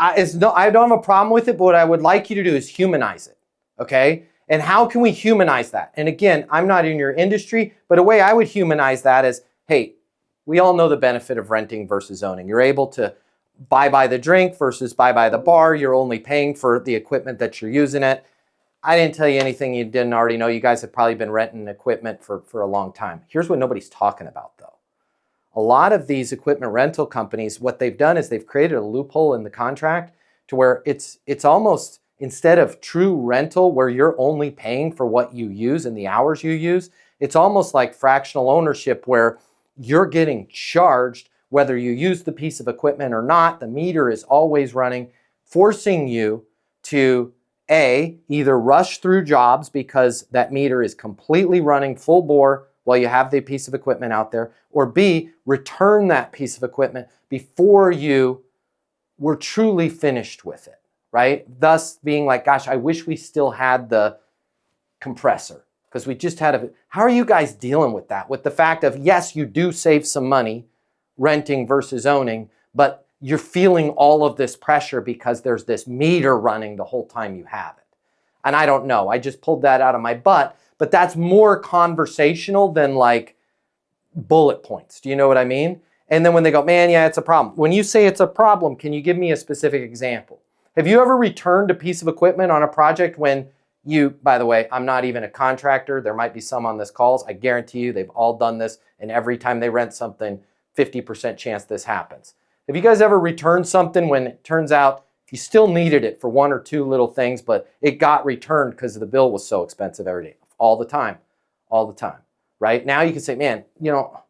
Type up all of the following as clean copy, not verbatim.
I don't have a problem with it, but what I would like you to do is humanize it, okay? And how can we humanize that? And again, I'm not in your industry, but a way I would humanize that is, hey, we all know the benefit of renting versus owning. You're able to buy by the drink versus buy by the bar. You're only paying for the equipment that you're using it. I didn't tell you anything you didn't already know. You guys have probably been renting equipment for a long time. Here's what nobody's talking about though. A lot of these equipment rental companies, what they've done is they've created a loophole in the contract to where it's almost, instead of true rental where you're only paying for what you use and the hours you use, it's almost like fractional ownership where you're getting charged whether you use the piece of equipment or not. The meter is always running, forcing you to A, either rush through jobs because that meter is completely running full bore while you have the piece of equipment out there, or B, return that piece of equipment before you were truly finished with it, right? Thus being like, gosh, I wish we still had the compressor because we just had a, how are you guys dealing with that? With the fact of, yes, you do save some money renting versus owning, but you're feeling all of this pressure because there's this meter running the whole time you have it. And I don't know, I just pulled that out of my butt, but that's more conversational than like bullet points. Do you know what I mean? And then when they go, man, yeah, it's a problem. When you say it's a problem, can you give me a specific example? Have you ever returned a piece of equipment on a project when you, by the way, I'm not even a contractor. There might be some on this calls. I guarantee you they've all done this. And every time they rent something, 50% chance this happens. Have you guys ever returned something when it turns out you still needed it for one or two little things, but it got returned because the bill was so expensive every day? All the time, right? Now you can say, man, you know,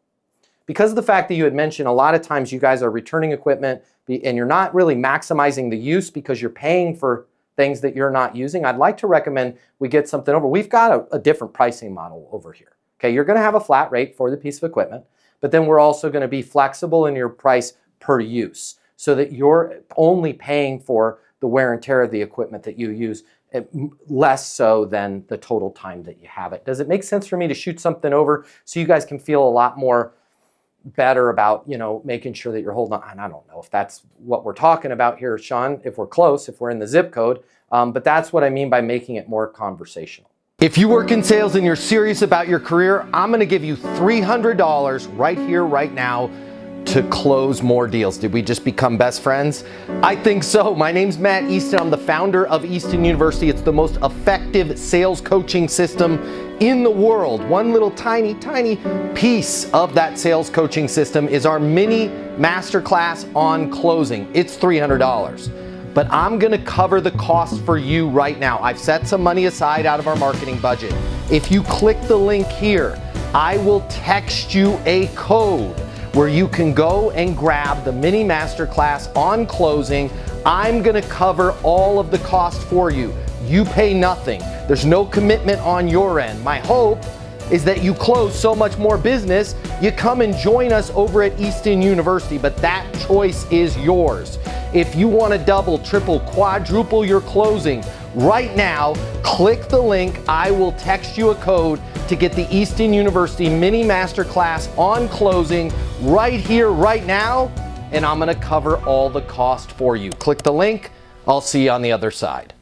because of the fact that you had mentioned a lot of times you guys are returning equipment and you're not really maximizing the use because you're paying for things that you're not using, I'd like to recommend we get something over. We've got a different pricing model over here. Okay, you're gonna have a flat rate for the piece of equipment, but then we're also gonna be flexible in your price per use so that you're only paying for the wear and tear of the equipment that you use, less so than the total time that you have it. Does it make sense for me to shoot something over so you guys can feel a lot more better about, you know, making sure that you're holding on? And I don't know if that's what we're talking about here, Sean, if we're close, if we're in the zip code, but that's what I mean by making it more conversational. If you work in sales and you're serious about your career, I'm gonna give you $300 right here, right now, to close more deals. Did we just become best friends? I think so. My name's Matt Easton. I'm the founder of Easton University. It's the most effective sales coaching system in the world. One little tiny piece of that sales coaching system is our mini masterclass on closing. It's $300. But I'm gonna cover the cost for you right now. I've set some money aside out of our marketing budget. If you click the link here, I will text you a code where you can go and grab the mini masterclass on closing. I'm gonna cover all of the cost for you. You pay nothing. There's no commitment on your end. My hope is that you close so much more business, you come and join us over at Easton University, but that choice is yours. If you wanna double, triple, quadruple your closing, right now, click the link. I will text you a code to get the Easton University mini masterclass on closing right here, right now, and I'm gonna cover all the cost for you. Click the link. I'll see you on the other side.